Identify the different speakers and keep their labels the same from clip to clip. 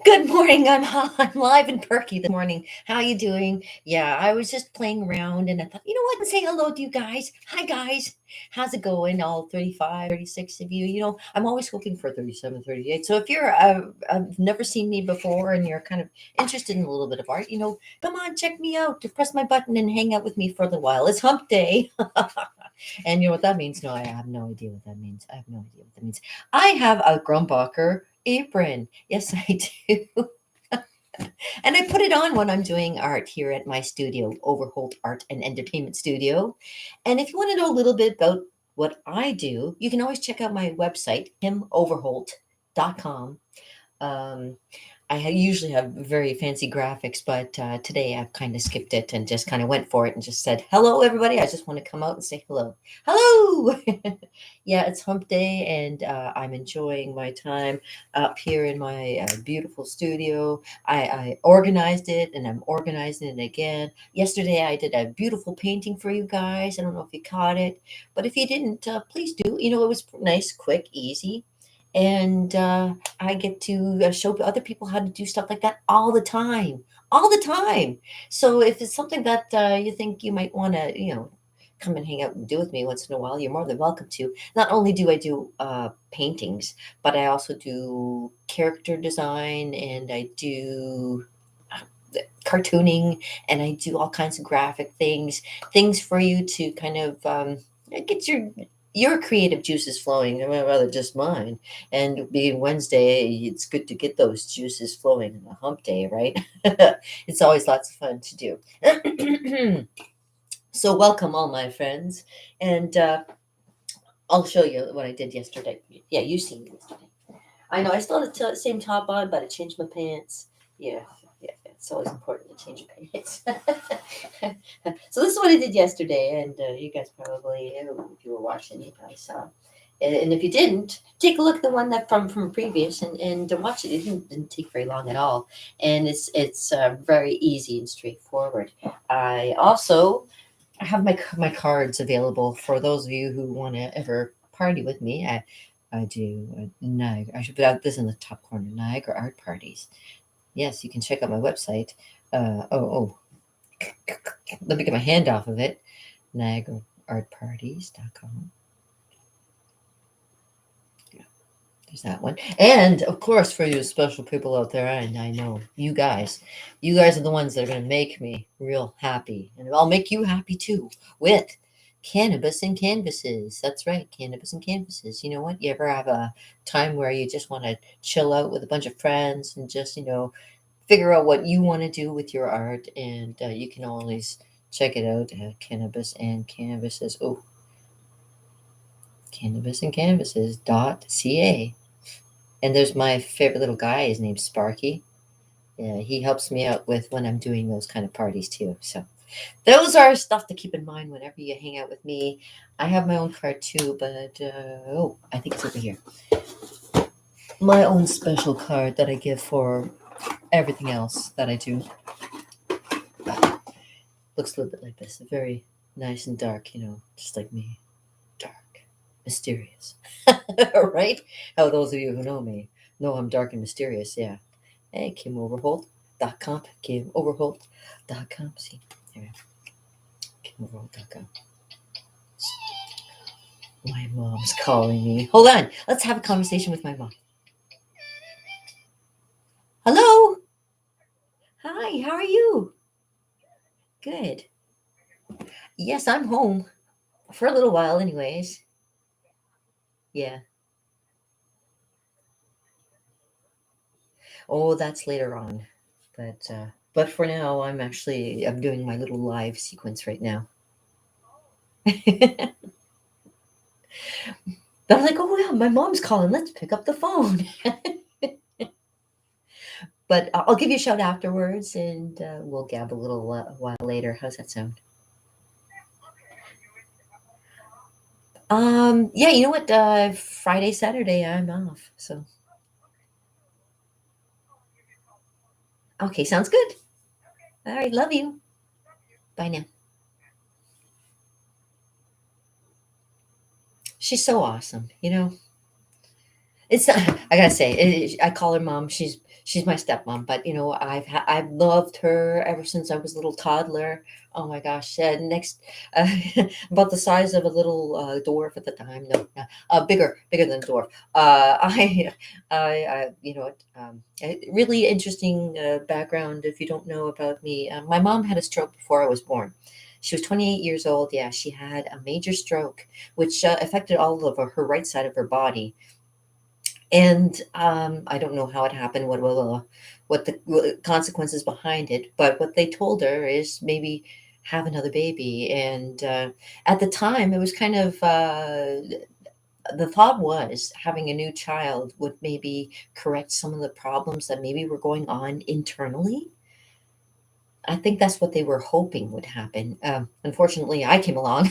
Speaker 1: Good morning. I'm live and perky this morning. How you doing? Yeah, I was just playing around and I thought, you know what? Say hello to you guys. Hi guys. How's it going? All 35, 36 of you. I'm always looking for 37, 38. So if you're I've never seen me before and you're kind of interested in a little bit of art, come on, check me out. To press my button and hang out with me for a little while. It's hump day. And you know what that means? No, I have no idea what that means. I have no idea what that means. I have a Grumbacher apron. Yes, I do. And I put it on when I'm doing art here at my studio, Overholt Art and Entertainment Studio. And if you want to know a little bit about what I do, you can always check out my website, himoverholt.com. Um, usually have very fancy graphics, but today I've kind of skipped it and just kind of went for it and just said, hello, everybody. I just want to come out and say hello. Hello. Yeah, it's hump day and I'm enjoying my time up here in my beautiful studio. I organized it and I'm organizing it again. Yesterday I did a beautiful painting for you guys. I don't know if you caught it, but if you didn't, please do. It was nice, quick, easy. And I get to show other people how to do stuff like that all the time. So if it's something that you think you might want to, come and hang out and do with me once in a while, you're more than welcome to. Not only do I do paintings, but I also do character design and I do cartooning and I do all kinds of graphic things for you to kind of get your creative juices flowing, rather just mine. And being Wednesday, it's good to get those juices flowing on a hump day, right? It's always lots of fun to do. So welcome all my friends, and I'll show you what I did yesterday. Yeah, you seen me yesterday. I know I still have the same top on, but I changed my pants. Yeah, yeah, it's always important to change your pants. So this is what I did yesterday, and you guys probably, if you were watching, you probably saw. And if you didn't, take a look at the one that from previous and watch it. It didn't take very long at all, and it's very easy and straightforward. I also have my cards available for those of you who want to ever party with me. I do Niagara. I should put this in the top corner. Niagara art parties. Yes, you can check out my website. Oh, let me get my hand off of it. NiagaraArtParties.com. Yeah, there's that one. And of course, for you special people out there, and I know you guys are the ones that are going to make me real happy, and I'll make you happy too with cannabis and canvases. That's right, cannabis and canvases. You know what? You ever have a time where you just want to chill out with a bunch of friends and just figure out what you want to do with your art, and you can always check it out at cannabis and canvases. Oh, cannabis and canvases.ca. And there's my favorite little guy. His name's Sparky. Yeah, he helps me out with when I'm doing those kind of parties too. So those are stuff to keep in mind whenever you hang out with me. I have my own card too, but oh, I think it's over here. My own special card that I give for everything else that I do. Looks a little bit like this. Very nice and dark, just like me. Dark, mysterious. Right? How those of you who know me know I'm dark and mysterious, yeah. Hey, KimOverholt.com. KimOverholt.com. See, here. KimOverholt.com. My mom's calling me. Hold on. Let's have a conversation with my mom. Hello. Hi, how are you? Good. Yes, I'm home for a little while, anyways. Yeah. Oh, that's later on. But for now, I'm doing my little live sequence right now. I'm like, oh yeah, my mom's calling. Let's pick up the phone. But I'll give you a shout afterwards, and we'll gab a little while later. How's that sound? Yeah, you know what? Friday, Saturday, I'm off. So okay, sounds good. All right, love you. Bye now. She's so awesome. It's not, I gotta say, I call her mom. She's my stepmom, but I've loved her ever since I was a little toddler. Oh my gosh, uh, about the size of a little dwarf at the time. No, bigger than a dwarf. Really interesting background. If you don't know about me, my mom had a stroke before I was born. She was 28 years old. Yeah, she had a major stroke, which affected all of her right side of her body, and I don't know how it happened, what the consequences behind it, but what they told her is maybe have another baby. And at the time, it was kind of the thought was having a new child would maybe correct some of the problems that maybe were going on internally. I think that's what they were hoping would happen. Unfortunately, I came along.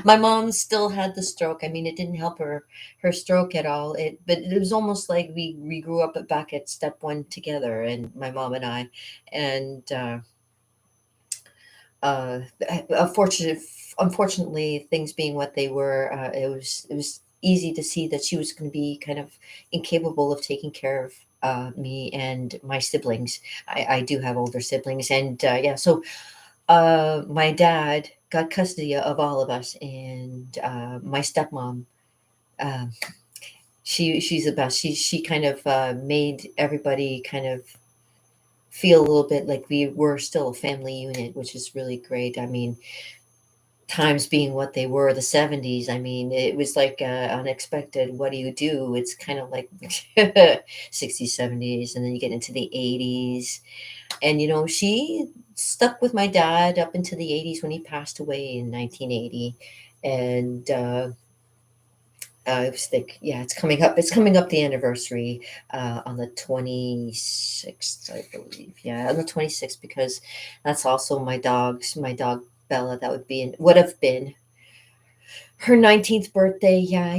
Speaker 1: My mom still had the stroke. I mean, it didn't help her stroke at all. But it was almost like we grew up back at step one together, and my mom and I, and uh, unfortunate, unfortunately, things being what they were, it was easy to see that she was going to be kind of incapable of taking care of me and my siblings. I do have older siblings, and yeah, so my dad got custody of all of us, and my stepmom, um, she's the best. She kind of made everybody kind of feel a little bit like we were still a family unit, which is really great. I mean, times being what they were, the 70s, I mean, it was like unexpected. What do you do? It's kind of like 60s, 70s, and then you get into the 80s. And, she stuck with my dad up into the 80s when he passed away in 1980. And I was think, yeah, it's coming up the anniversary on the 26th, I believe. Yeah, on the 26th, because that's also my dog Bella. That would have been her 19th birthday. Yeah,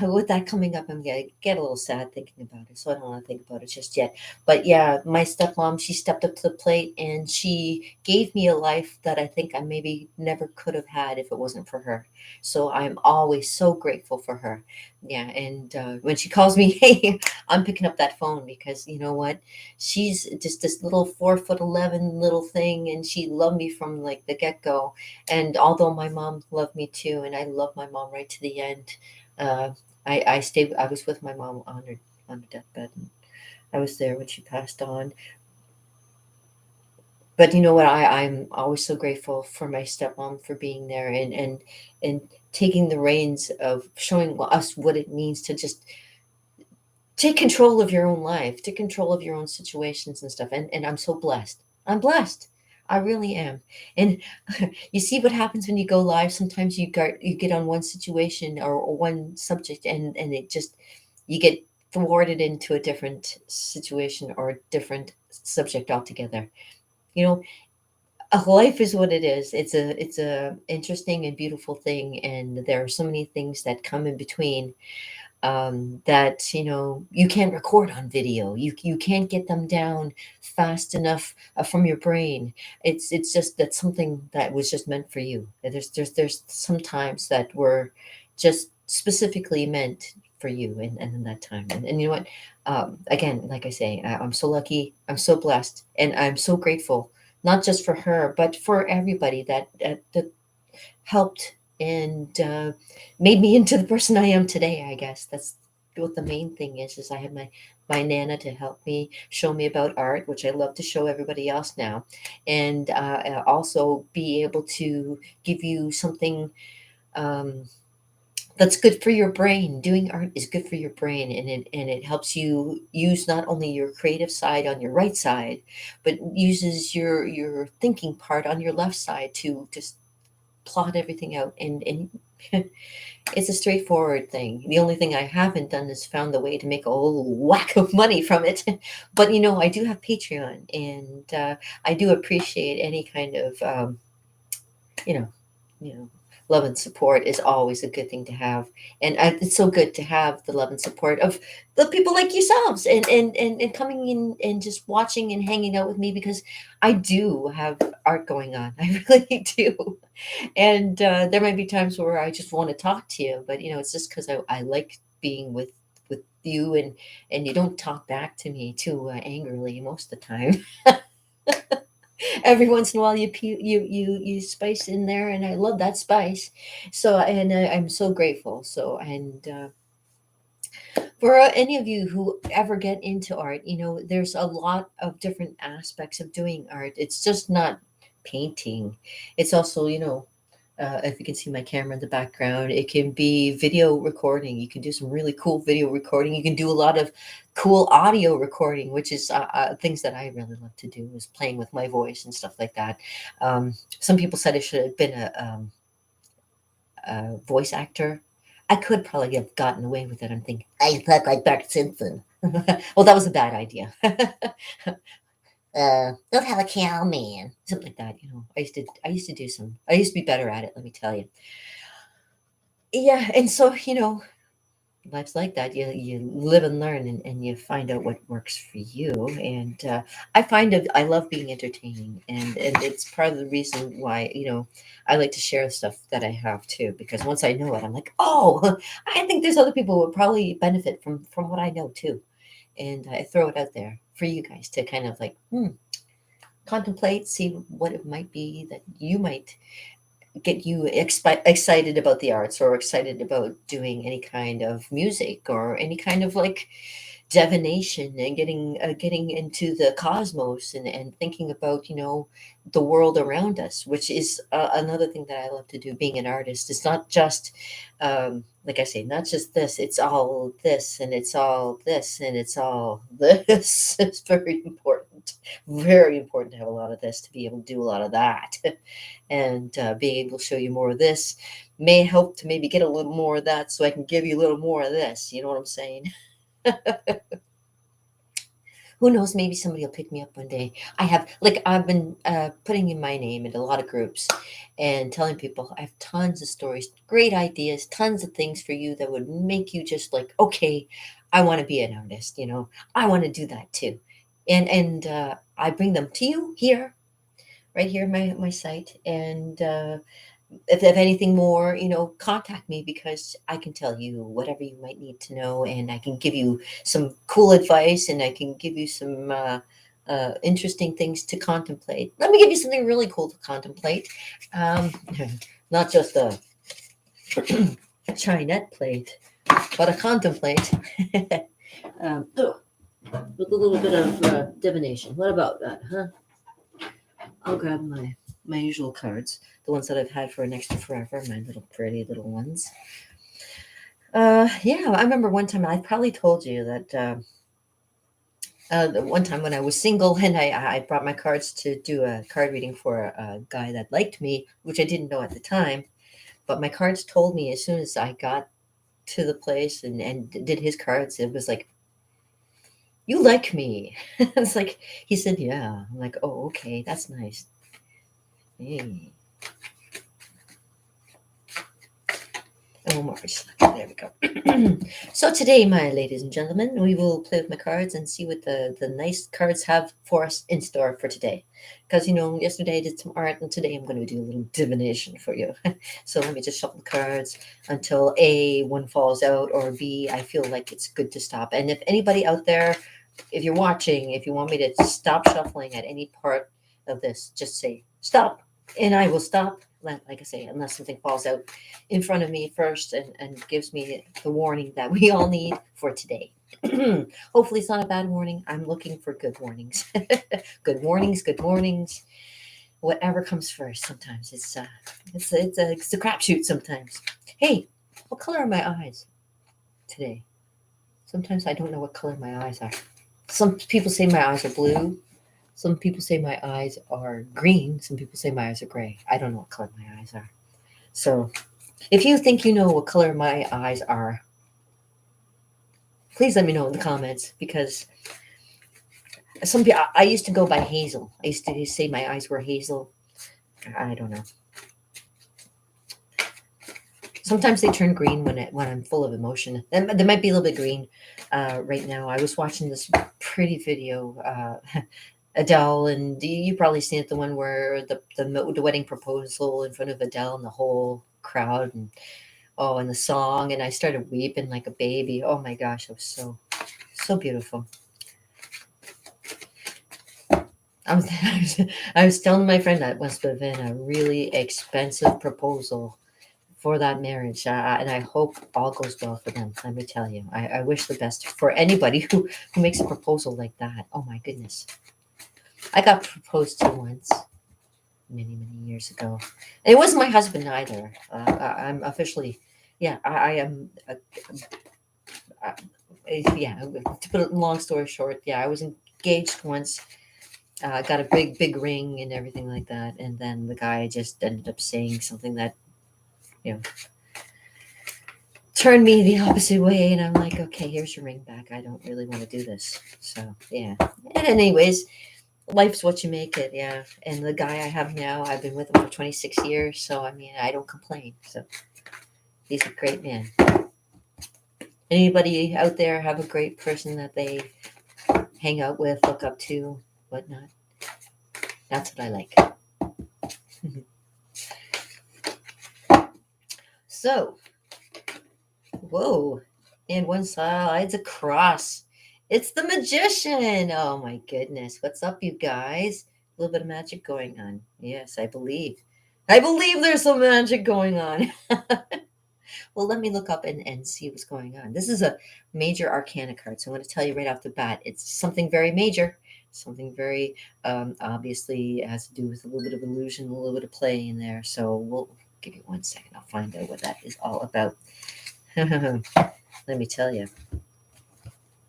Speaker 1: with that coming up, I'm gonna get a little sad thinking about it, so I don't want to think about it just yet. But yeah, my stepmom, she stepped up to the plate, and she gave me a life that I think I maybe never could have had if it wasn't for her. So I'm always so grateful for her. Yeah, and when she calls me, hey, I'm picking up that phone, because you know what, she's just this little 4'11" little thing, and she loved me from like the get-go. And although my mom loved me too, and I love my mom right to the end, uh, I stayed. I was with my mom on her deathbed. And I was there when she passed on. But you know what? I'm always so grateful for my stepmom for being there, and taking the reins of showing us what it means to just take control of your own life, take control of your own situations and stuff. And I'm so blessed. I'm blessed. I really am. And you see what happens when you go live. Sometimes you get on one situation, or one subject, and it just, you get thwarted into a different situation or a different subject altogether. You know, life is what it is. It's a interesting and beautiful thing, and there are so many things that come in between, that you can't record on video. You can't get them down fast enough from your brain. It's just that something that was just meant for you. There's some times that were just specifically meant for you, and in that time. And you know what, again, like I say, I'm so lucky, I'm so blessed, and I'm so grateful, not just for her, but for everybody that helped, and made me into the person I am today. I guess that's what the main thing is I had my nana to help me, show me about art, which I love to show everybody else now, and also be able to give you something um, that's good for your brain. Doing art is good for your brain, and it helps you use not only your creative side on your right side, but uses your thinking part on your left side to just plot everything out, and it's a straightforward thing. The only thing I haven't done is found the way to make a whole whack of money from it. But I do have Patreon, and I do appreciate any kind of you know you know love and support is always a good thing to have. And it's so good to have the love and support of the people like yourselves, and coming in and just watching and hanging out with me, because I do have art going on. I really do. And there might be times where I just want to talk to you, but it's just because I like being with you, and you don't talk back to me too angrily most of the time. Every once in a while, you spice in there, and I love that spice. So, and I'm so grateful. So, and for any of you who ever get into art, there's a lot of different aspects of doing art. It's just not painting. It's also, if you can see my camera in the background, it can be video recording. You can do some really cool video recording. You can do a lot of cool audio recording, which is things that I really love to do, is playing with my voice and stuff like that. Some people said I should have been a voice actor. I could probably have gotten away with it. I'm thinking, I look like Bart Simpson. Well, that was a bad idea. Don't have a cow man, something like that. I used to be better at it. Let me tell you. Yeah, and so life's like that. You live and learn, and you find out what works for you. And I find it. I love being entertaining, and it's part of the reason why I like to share stuff that I have too. Because once I know it, I'm like, oh, I think there's other people who would probably benefit from what I know too, and I throw it out there for you guys to kind of like contemplate, see what it might be that you might get you excited about the arts, or excited about doing any kind of music, or any kind of like divination, and getting into the cosmos, and thinking about the world around us, which is another thing that I love to do. Being an artist, it's not just like I say, not just this. It's all this, and it's all this, and it's all this. It's very important to have a lot of this to be able to do a lot of that. And being able to show you more of this may help to maybe get a little more of that, so I can give you a little more of this. You know what I'm saying? Who knows? Maybe somebody will pick me up one day. I've been putting in my name in a lot of groups, and telling people I have tons of stories, great ideas, tons of things for you that would make you just like, okay, I want to be an artist. I want to do that too, and I bring them to you here, right here in my site. And if they have anything more, contact me, because I can tell you whatever you might need to know, and I can give you some cool advice, and I can give you some interesting things to contemplate. Let me give you something really cool to contemplate. Um, Not just a Chinette plate, but a contemplate. With a little bit of divination. What about that, huh? I'll grab my usual cards, the ones that I've had for next to forever, my little pretty little ones. Yeah, I remember one time I probably told you that the one time when I was single, and I brought my cards to do a card reading for a guy that liked me, which I didn't know at the time. But my cards told me as soon as I got to the place and did his cards, it was like, you like me. It's like, he said, yeah. I'm like, oh, okay, that's nice. Hey. Oh, Mars. There we go. So today, my ladies and gentlemen, we will play with my cards and see what the nice cards have for us in store for today. Because, yesterday I did some art, and today I'm going to do a little divination for you. So let me just shuffle the cards until A, one falls out, or B, I feel like it's good to stop. And if anybody out there, if you're watching, if you want me to stop shuffling at any part of this, just say stop, and I will stop. Like I say, unless something falls out in front of me first, and gives me the warning that we all need for today. Hopefully, it's not a bad warning. I'm looking for good warnings. Good warnings, good warnings. Whatever comes first. Sometimes it's a crapshoot. Sometimes. Hey, what color are my eyes today? Sometimes I don't know what color my eyes are. Some people say my eyes are blue. Some people say my eyes are green. Some people say my eyes are gray. I don't know what color my eyes are. So if you think you know what color my eyes are, please let me know in the comments, because some people, I used to go by hazel. I used to say my eyes were hazel. I don't know. Sometimes they turn green when I'm full of emotion. And they might be a little bit green right now. I was watching this pretty video, Adele, and you probably seen it, the one where the wedding proposal in front of Adele and the whole crowd, and Oh, and the song, and I started weeping like a baby. Oh my gosh, it was so beautiful. I was telling my friend that must have been a really expensive proposal for that marriage, and I hope all goes well for them. Let me tell you, I wish the best for anybody who makes a proposal like that. Oh my goodness, I got proposed to once, many years ago. And it wasn't my husband either. I'm officially, yeah, I am. Uh, yeah, to put it long story short, yeah, I was engaged once. Got a big ring and everything like that, and then the guy just ended up saying something that you know turned me the opposite way, and I'm like, okay, here's your ring back. I don't really want to do this. So yeah. And anyways, life's what you make it. Yeah. And the guy I have now, I've been with him for 26 years, so I mean, I don't complain. So he's a great man. Anybody out there have a great person that they hang out with, look up to, whatnot? That's what I like. So, whoa. And one side's a cross. It's the magician. Oh my goodness. What's up, you guys? A little bit of magic going on. Yes, I believe. I believe there's some magic going on. Well, let me look up and see what's going on. This is a major arcana card. So I'm going to tell you right off the bat, it's something very major, something very obviously has to do with a little bit of illusion, a little bit of play in there. So we'll give you 1 second. I'll find out what that is all about. Let me tell you.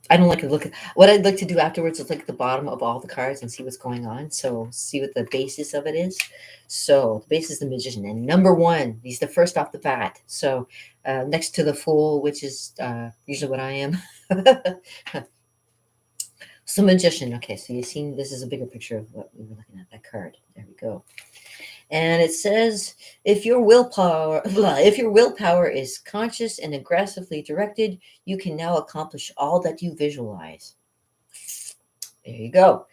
Speaker 1: I don't like to look at what I'd like to do afterwards is look at the bottom of all the cards and see what's going on. So see what the basis of it is. So the basis is the magician. And number one, he's the first off the bat. So next to the fool, which is usually what I am. So magician. Okay, so you've seen this is a bigger picture of what we were looking at, that card. There we go. And it says, if your willpower is conscious and aggressively directed, you can now accomplish all that you visualize. There you go.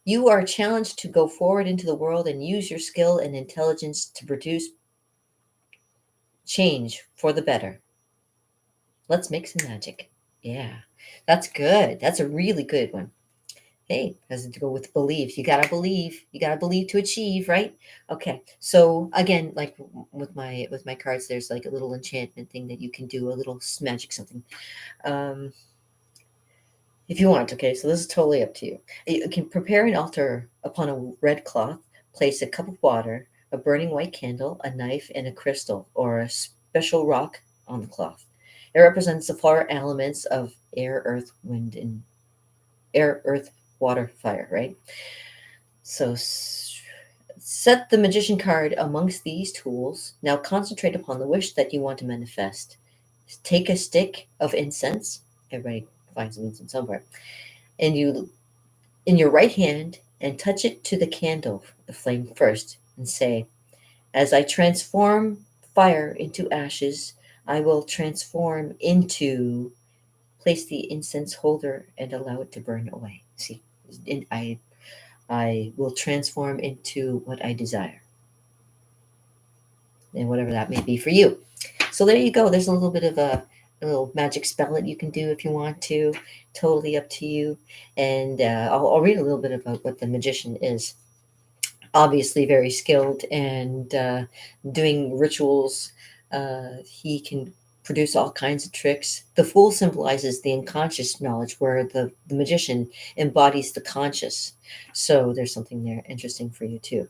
Speaker 1: You are challenged to go forward into the world and use your skill and intelligence to produce change for the better. Let's make some magic. Yeah, that's good. That's a really good one. Hey, has to go with belief. You gotta believe. You gotta believe to achieve, right? Okay. So again, like with my cards, there's like a little enchantment thing that you can do, a little magic something. Um, if you want, okay. So this is totally up to you. You can prepare an altar upon a red cloth. Place a cup of water, a burning white candle, a knife, and a crystal or a special rock on the cloth. It represents the four elements of air, earth, wind, and air, earth, water, fire, right? So set the magician card amongst these tools. Now concentrate upon the wish that you want to manifest. Take a stick of incense. Everybody finds some incense somewhere. And you in your right hand and touch it to the candle, the flame first, and say, as I transform fire into ashes, I will transform into place the incense holder and allow it to burn away. See, I will transform into what I desire, and whatever that may be for you. So there you go. There's a little bit of a little magic spell that you can do if you want to. Totally up to you. And I'll read a little bit about what the magician is. Obviously, very skilled and doing rituals. He can produce all kinds of tricks. The fool symbolizes the unconscious knowledge, where the magician embodies the conscious. So there's something there interesting for you too.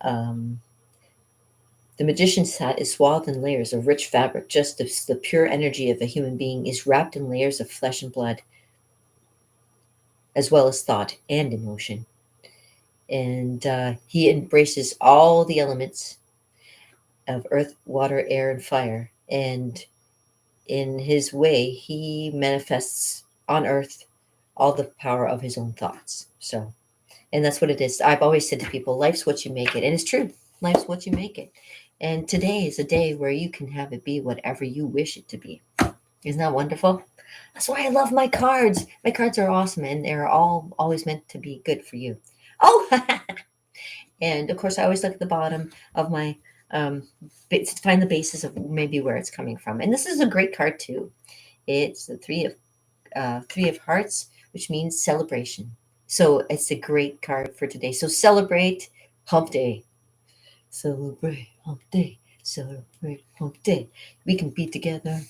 Speaker 1: Um, the magician's hat is swathed in layers of rich fabric, just as the pure energy of a human being is wrapped in layers of flesh and blood, as well as thought and emotion. And he embraces all the elements of earth, water, air, and fire. And in his way, he manifests on earth all the power of his own thoughts. So, and that's what it is. I've always said to people, life's what you make it. And it's true. Life's what you make it. And today is a day where you can have it be whatever you wish it to be. Isn't that wonderful? That's why I love my cards. My cards are awesome and they're all always meant to be good for you. Oh, and of course, I always look at the bottom of my Um, but find the basis of maybe where it's coming from. And this is a great card too. It's the three of hearts, which means celebration. So it's a great card for today. So celebrate Hump Day. Celebrate Hump Day. Celebrate Hump Day. We can be together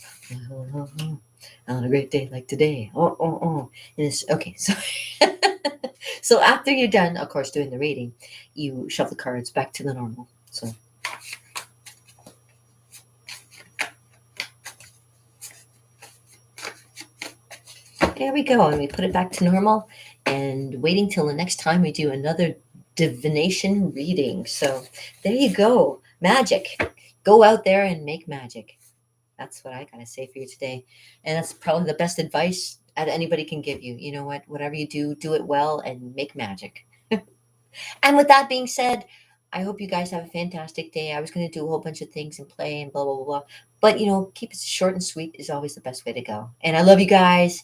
Speaker 1: on a great day like today. Oh, oh, oh. And it's okay. So, so after you're done, of course, doing the reading, you shuffle the cards back to the normal. So there we go. And we put it back to normal and waiting till the next time we do another divination reading. So there you go. Magic. Go out there and make magic. That's what I gotta say for you today. And that's probably the best advice that anybody can give you. You know what? Whatever you do, do it well and make magic. And with that being said, I hope you guys have a fantastic day. I was going to do a whole bunch of things and play and blah, blah, blah, blah. But, keep it short and sweet is always the best way to go. And I love you guys.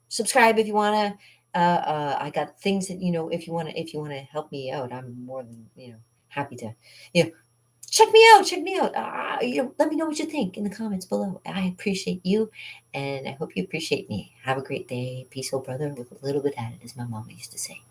Speaker 1: Subscribe if you want to. I got things that, if you want to help me out, I'm more than, happy to, you know, check me out. Check me out. Let me know what you think in the comments below. I appreciate you. And I hope you appreciate me. Have a great day. Peace, old brother, with a little bit added, as my mama used to say.